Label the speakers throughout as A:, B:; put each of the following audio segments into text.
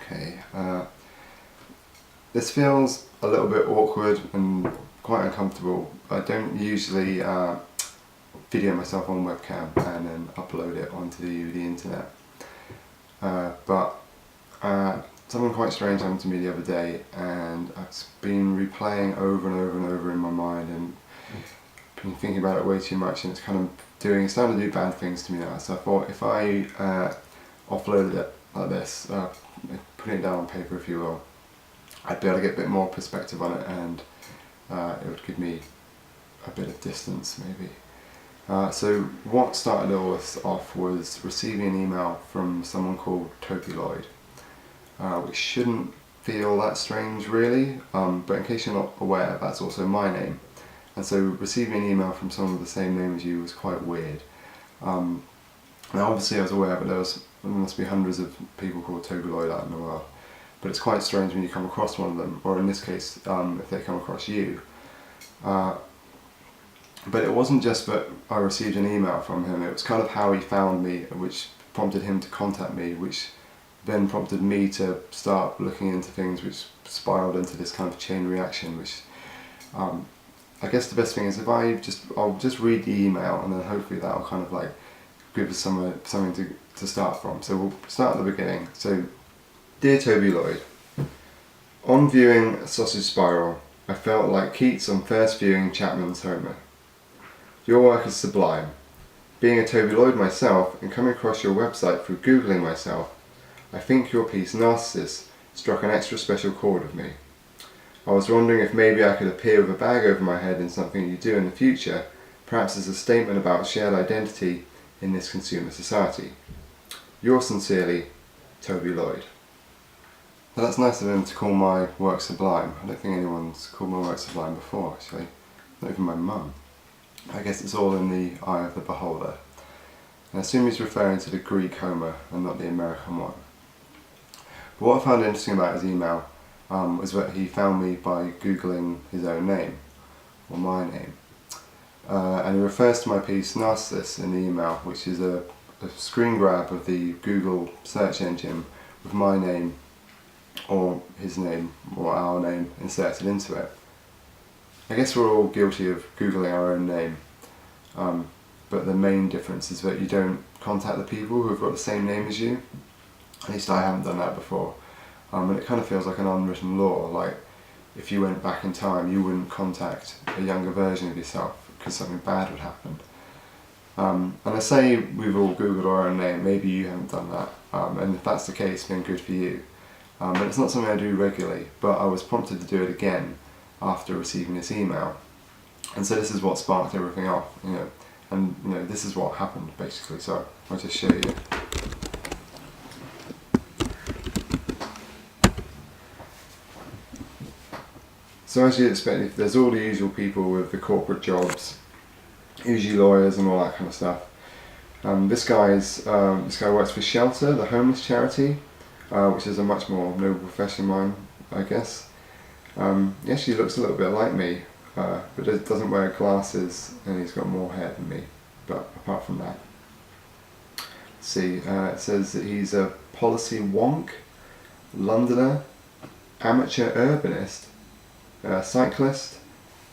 A: Okay, this feels a little bit awkward and quite uncomfortable. I don't usually video myself on webcam and then upload it onto the internet. But something quite strange happened to me the other day, and I've been replaying over and over and over in my mind and been thinking about it way too much, and it's starting to do bad things to me now. So I thought if I offloaded it like this, putting it down on paper if you will, I'd be able to get a bit more perspective on it, and it would give me a bit of distance maybe. So what started all this off was receiving an email from someone called Toby Lloyd, which shouldn't feel that strange really, but in case you're not aware, that's also my name. And so receiving an email from someone with the same name as you was quite weird. Now obviously I was aware that there must be hundreds of people called Toby Lloyd out in the world, but it's quite strange when you come across one of them, or in this case, if they come across you. But it wasn't just that I received an email from him, it was kind of how he found me, which prompted him to contact me, which then prompted me to start looking into things, which spiraled into this kind of chain reaction, which I guess the best thing is if I'll just read the email, and then hopefully that'll kind of like give us something to start from. So we'll start at the beginning. So, dear Toby Lloyd, on viewing Sausage Spiral, I felt like Keats on first viewing Chapman's Homer. Your work is sublime. Being a Toby Lloyd myself and coming across your website through Googling myself, I think your piece Narcissus struck an extra special chord with me. I was wondering if maybe I could appear with a bag over my head in something you do in the future, perhaps as a statement about shared identity in this consumer society. Yours sincerely, Toby Lloyd. Well, that's nice of him to call my work sublime. I don't think anyone's called my work sublime before, actually. Not even my mum. I guess it's all in the eye of the beholder. And I assume he's referring to the Greek Homer and not the American one. But what I found interesting about his email was that he found me by Googling his own name, or my name. And he refers to my piece Narcissus in the email, which is a screen grab of the Google search engine with my name, or his name, or our name inserted into it. I guess we're all guilty of Googling our own name, but the main difference is that you don't contact the people who have got the same name as you. At least I haven't done that before. And it kind of feels like an unwritten law, like if you went back in time you wouldn't contact a younger version of yourself because something bad would happen. And I say we've all Googled our own name, maybe you haven't done that, and if that's the case then good for you. But it's not something I do regularly, but I was prompted to do it again after receiving this email. And so this is what sparked everything off, and this is what happened basically, so I'll just show you. So as you'd expect, there's all the usual people with the corporate jobs, usually lawyers and all that kind of stuff. This guy works for Shelter, the homeless charity, which is a much more noble profession of mine, I guess. He actually looks a little bit like me, but doesn't wear glasses, and he's got more hair than me. But apart from that, let's see. It says that he's a policy wonk, Londoner, amateur urbanist, cyclist,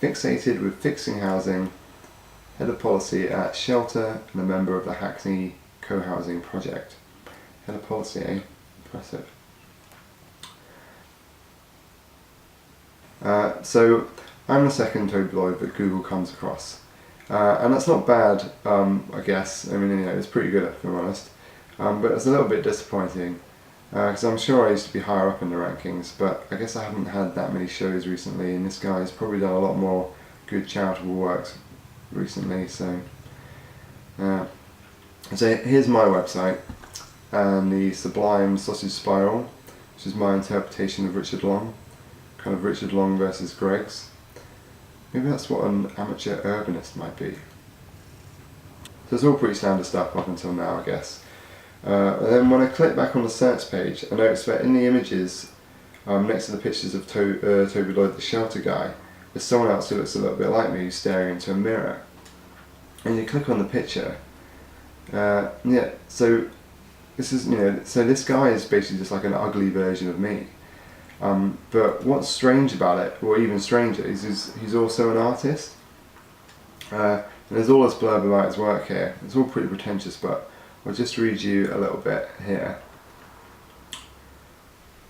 A: fixated with fixing housing, head of policy at Shelter, and a member of the Hackney Co-housing Project. Head of policy, eh? Impressive. So I'm the second Toby Lloyd that Google comes across, and that's not bad, I guess. I mean, it's pretty good if I'm honest, but it's a little bit disappointing because I'm sure I used to be higher up in the rankings, but I guess I haven't had that many shows recently, and this guy's probably done a lot more good charitable works recently. So here's my website and the sublime Sausage Spiral, which is my interpretation of Richard Long. Kind of Richard Long versus Greg's. Maybe that's what an amateur urbanist might be. So it's all pretty standard stuff up until now, I guess. And then when I click back on the search page, I notice that in the images next to the pictures of Toby Lloyd, the Shelter guy, there's someone else who looks a little bit like me who's staring into a mirror. And you click on the picture, so this is, so this guy is basically just like an ugly version of me. But what's strange about it, or even stranger, is he's also an artist. And there's all this blurb about his work here. It's all pretty pretentious, but I'll just read you a little bit here.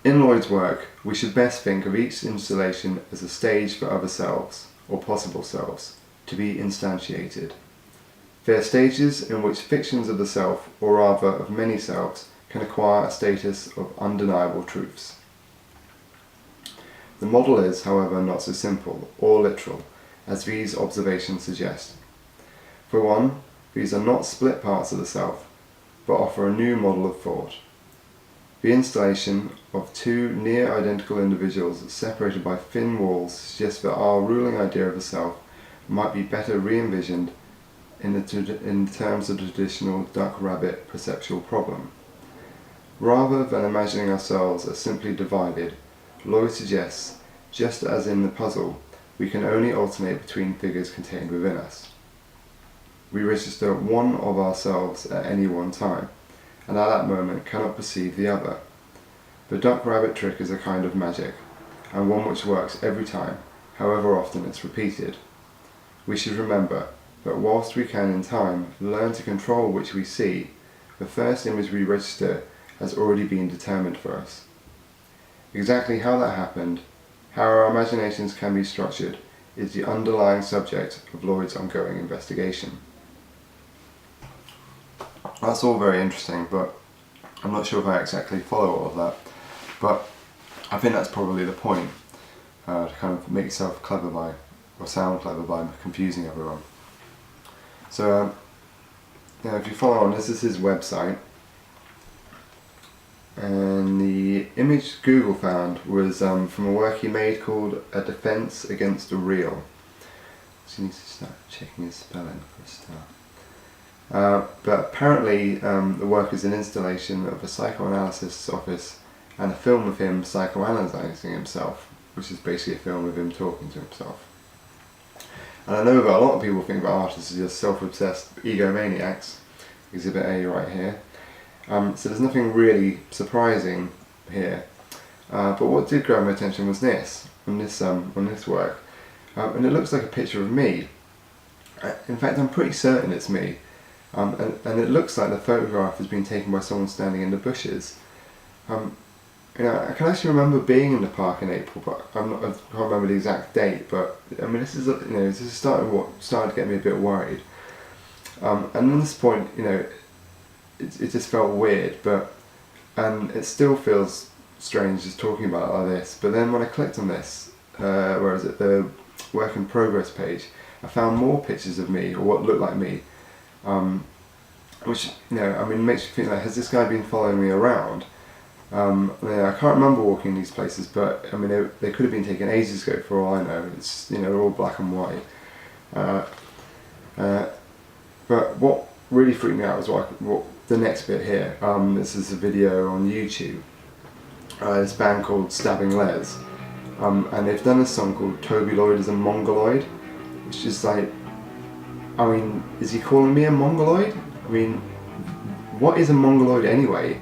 A: In Lloyd's work, we should best think of each installation as a stage for other selves, or possible selves, to be instantiated. They are stages in which fictions of the self, or rather of many selves, can acquire a status of undeniable truths. The model is, however, not so simple, or literal, as these observations suggest. For one, these are not split parts of the self, but offer a new model of thought. The installation of two near-identical individuals separated by thin walls suggests that our ruling idea of the self might be better re-envisioned in terms of the traditional duck-rabbit perceptual problem. Rather than imagining ourselves as simply divided, Lloyd suggests, just as in the puzzle, we can only alternate between figures contained within us. We register one of ourselves at any one time, and at that moment cannot perceive the other. The duck-rabbit trick is a kind of magic, and one which works every time, however often it's repeated. We should remember that whilst we can in time learn to control which we see, the first image we register has already been determined for us. Exactly how that happened, how our imaginations can be structured, is the underlying subject of Lloyd's ongoing investigation. That's all very interesting, but I'm not sure if I exactly follow all of that. But I think that's probably the point, to kind of make yourself clever by, or sound clever by confusing everyone. So, if you follow on, this is his website, and the image Google found was from a work he made called A Defense Against the Real. So you need to start checking his spelling for a start. But apparently the work is an installation of a psychoanalyst's office and a film of him psychoanalyzing himself, which is basically a film of him talking to himself. And I know that a lot of people think that artists are just self-obsessed egomaniacs, exhibit A right here. So there's nothing really surprising here. But what did grab my attention was this, on this work. And it looks like a picture of me. In fact, I'm pretty certain it's me. And it looks like the photograph has been taken by someone standing in the bushes. I can actually remember being in the park in April, but I can't remember the exact date. But I mean, this is started to get me a bit worried. And at this point, it just felt weird, and it still feels strange just talking about it like this. But then when I clicked on this, the work in progress page, I found more pictures of me, or what looked like me. Which makes you think, like, has this guy been following me around? I can't remember walking these places, but I mean they could have been taken ages ago for all I know. It's they're all black and white. But what really freaked me out was what the next bit here. This is a video on YouTube. This band called Stabbing Les, and they've done a song called Toby Lloyd is a Mongoloid, which is like, I mean, is he calling me a Mongoloid? I mean, what is a Mongoloid anyway?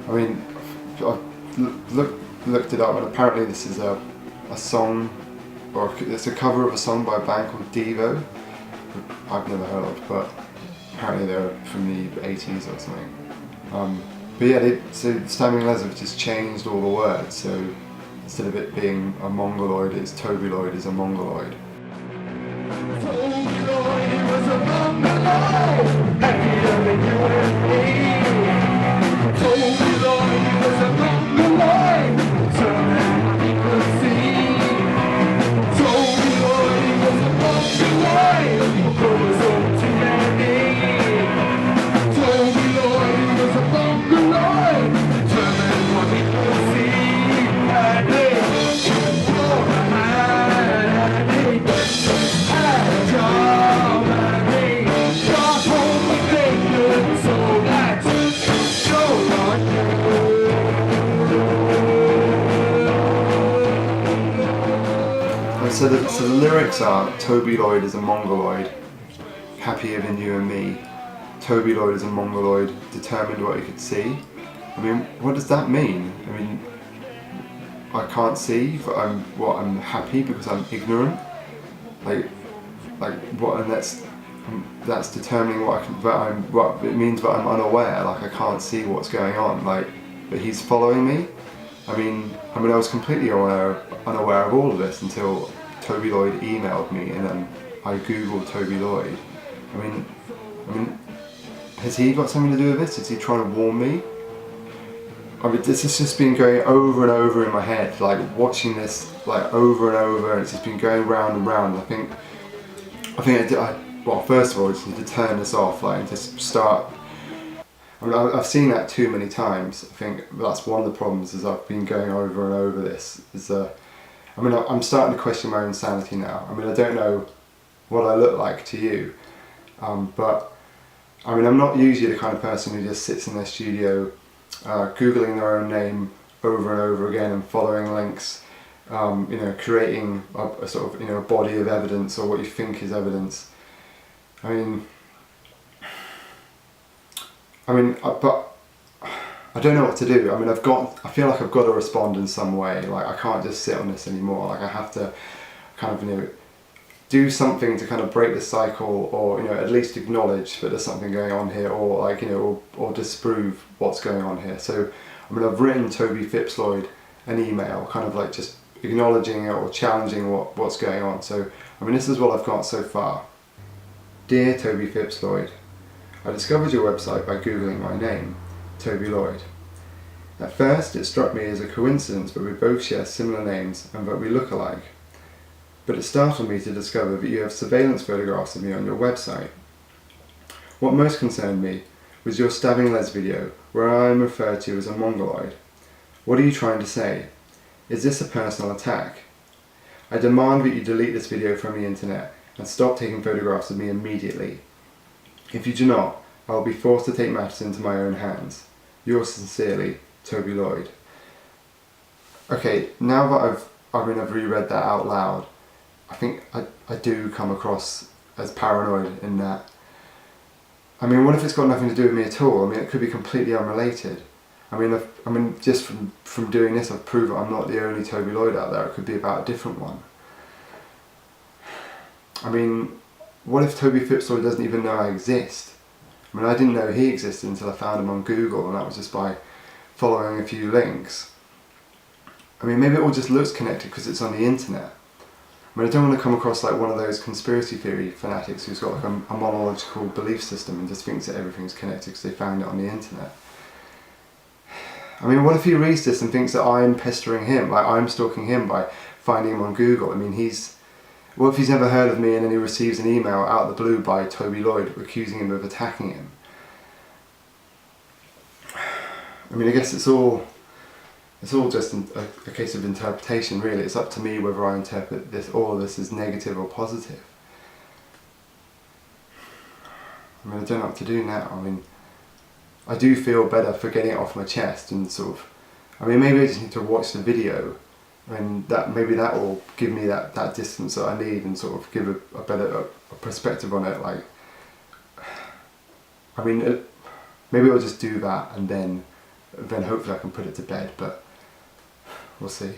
A: I mean, I looked it up, and apparently this is a song, or it's a cover of a song by a band called Devo, I've never heard of, but apparently they're from the 80s or something. But yeah, so Stabbing Les have just changed all the words, so instead of it being a Mongoloid, it's Toby Lloyd is a Mongoloid.
B: Toby Lloyd was a Mongoloid, happier than you and me. Toby Lloyd was a Mongoloid, determined what he could see. Toby Lloyd was a Mongoloid, chromosome too many. Toby Lloyd was a Mongoloid, determined what he could see. And they should for a hand, and they had a job, and they got home with bacon, so that's so not
A: So the lyrics are, Toby Lloyd is a Mongoloid, happier than you and me, Toby Lloyd is a mongoloid, determined what he could see. I mean, what does that mean? I mean, I can't see, but I'm happy because I'm ignorant. Like what? And that's determining what I can. What it means that I'm unaware. Like I can't see what's going on. Like, but he's following me. I mean, I was completely unaware of all of this until Toby Lloyd emailed me, and then I googled Toby Lloyd. I mean, has he got something to do with this? Is he trying to warn me? I mean, this has just been going over and over in my head, like watching this like over and over, and it's just been going round and round. I think well, first of all, I just need to turn this off, like, and just start. I mean, I've seen that too many times. I think that's one of the problems, is I've been going over and over this. I'm starting to question my own sanity now. I mean, I don't know what I look like to you, but I mean, I'm not usually the kind of person who just sits in their studio googling their own name over and over again and following links, creating a sort of, a body of evidence, or what you think is evidence. But I don't know what to do. I mean, I feel like I've got to respond in some way. Like, I can't just sit on this anymore. Like, I have to kind of, do something to kind of break the cycle, or at least acknowledge that there's something going on here, or like or disprove what's going on here. So I mean, I've written Toby Phipps Lloyd an email, kind of like just acknowledging it or challenging what's going on. So I mean, this is what I've got so far. Dear Toby Phipps Lloyd, I discovered your website by googling my name, Toby Lloyd. At first it struck me as a coincidence that we both share similar names and that we look alike. But it startled me to discover that you have surveillance photographs of me on your website. What most concerned me was your stabbing Les video, where I am referred to as a mongoloid. What are you trying to say? Is this a personal attack? I demand that you delete this video from the internet and stop taking photographs of me immediately. If you do not, I will be forced to take matters into my own hands. Yours sincerely, Toby Lloyd. Okay, now that I've reread that out loud, I think I do come across as paranoid in that. I mean, what if it's got nothing to do with me at all? I mean, it could be completely unrelated. I mean, just from doing this, I've proved I'm not the only Toby Lloyd out there. It could be about a different one. I mean, what if Toby Phipps Lloyd doesn't even know I exist? I mean, I didn't know he existed until I found him on Google, and that was just by following a few links. I mean, maybe it all just looks connected because it's on the internet. I mean, I don't want to come across like one of those conspiracy theory fanatics who's got like a monological belief system and just thinks that everything's connected because they found it on the internet. I mean, what if he reads this and thinks that I'm pestering him, like I'm stalking him by finding him on Google? I mean, what if he's never heard of me and then he receives an email out of the blue by Toby Lloyd accusing him of attacking him? I mean, I guess it's all just a case of interpretation, really. It's up to me whether I interpret all of this as negative or positive. I mean, I don't know what to do now. I mean, I do feel better for getting it off my chest and sort of, I mean, maybe I just need to watch the video, and maybe that will give me that distance that I need and sort of give a better perspective on it. Like, I mean, maybe I'll just do that, and then hopefully I can put it to bed, but we'll see.